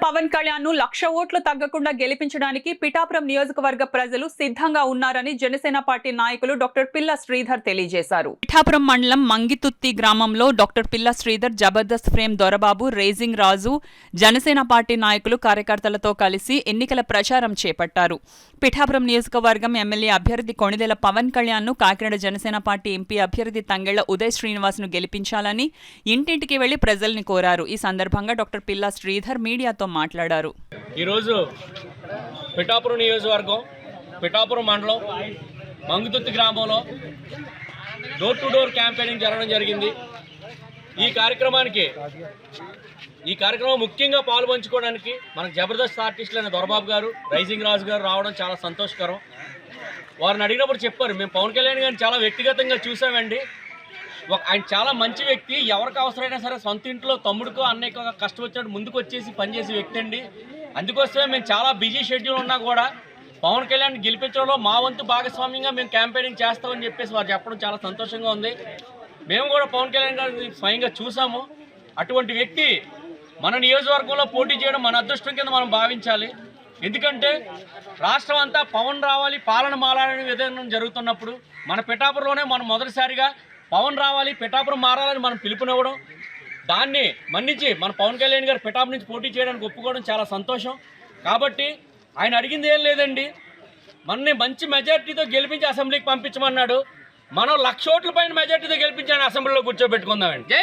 పవన్ కళ్యాణ్ ను 1,00,000 ఓట్లు తగ్గకుండా గెలిపించడానికి పిఠాపురం నియోజకవర్గ ప్రజలు సిద్ధంగా ఉన్నారని జనసేన పార్టీ నాయకులు డాక్టర్ పిల్ల శ్రీధర్ తెలియజేశారు. పిఠాపురం మండలం మంగితుత్తి గ్రామంలో డాక్టర్ పిల్ల శ్రీధర్, జబర్దస్త్ ఫ్రేమ్ దొరబాబు, రేజింగ్ రాజు, జనసేన పార్టీ నాయకులు కార్యకర్తలతో కలిసి ఎన్నికల ప్రచారం చేపట్టారు. పిఠాపురం నియోజకవర్గం ఎమ్మెల్యే అభ్యర్థి కొణిదెల పవన్ కళ్యాణ్ ను కాకినాడ జనసేన పార్టీ ఎంపీ అభ్యర్థి తంగెళ్ల ఉదయ్ శ్రీనివాస్ ను గెలిపించాలని ఇంటింటికి వెళ్లి ప్రజల్ని కోరారు. ఈ సందర్భంగా డాక్టర్ పిల్ల శ్రీధర్ మీడియాతో మాట్లాడారు. ఈరోజు పిఠాపురం నియోజకవర్గం పిఠాపురం మండలం మంగుతుత్తి గ్రామంలో డోర్ టు డోర్ క్యాంపెయినింగ్ జరగడం జరిగింది. ఈ కార్యక్రమం ముఖ్యంగా పాల్పంచుకోవడానికి మనకు జబర్దస్త్ ఆర్టిస్టులైన దొరబాబు గారు, రైజింగ్ రాజు గారు రావడం చాలా సంతోషకరం. వారిని అడిగినప్పుడు చెప్పారు, మేము పవన్ కళ్యాణ్ గారిని చాలా వ్యక్తిగతంగా చూసామండి. ఆయన చాలా మంచి వ్యక్తి, ఎవరికి అవసరమైనా సరే సొంత ఇంట్లో తమ్ముడికో అన్నయ్యకో కష్టం వచ్చినట్టు ముందుకు వచ్చేసి పనిచేసే వ్యక్తి అండి. అందుకోసమే మేము చాలా బిజీ షెడ్యూల్ ఉన్నా కూడా పవన్ కళ్యాణ్ గెలిపించడంలో మా వంతు భాగస్వామ్యంగా మేము క్యాంపెయినింగ్ చేస్తామని చెప్పేసి వారు చెప్పడం చాలా సంతోషంగా ఉంది. మేము కూడా పవన్ కళ్యాణ్ గారిని స్వయంగా చూసాము. అటువంటి వ్యక్తి మన నియోజకవర్గంలో పోటీ చేయడం మన అదృష్టం కింద మనం భావించాలి. ఎందుకంటే రాష్ట్రం అంతా పవన్ రావాలి, పాలన మారాలని విధానం జరుగుతున్నప్పుడు మన పిఠాపురంలోనే మనం మొదటిసారిగా పవన్ రావాలి, పిఠాపురం మారాలని మనం పిలుపునివ్వడం, దాన్ని మన్నించి మన పవన్ కళ్యాణ్ గారు పిఠాపురం నుంచి పోటీ చేయడానికి ఒప్పుకోవడం చాలా సంతోషం. కాబట్టి ఆయన అడిగింది ఏం లేదండి, మనని మంచి మెజార్టీతో గెలిపించి అసెంబ్లీకి పంపించమన్నాడు. మనం 1,00,000 ఓట్ల పైన మెజార్టీతో గెలిపించి అసెంబ్లీలో కూర్చోబెట్టుకుందామండి.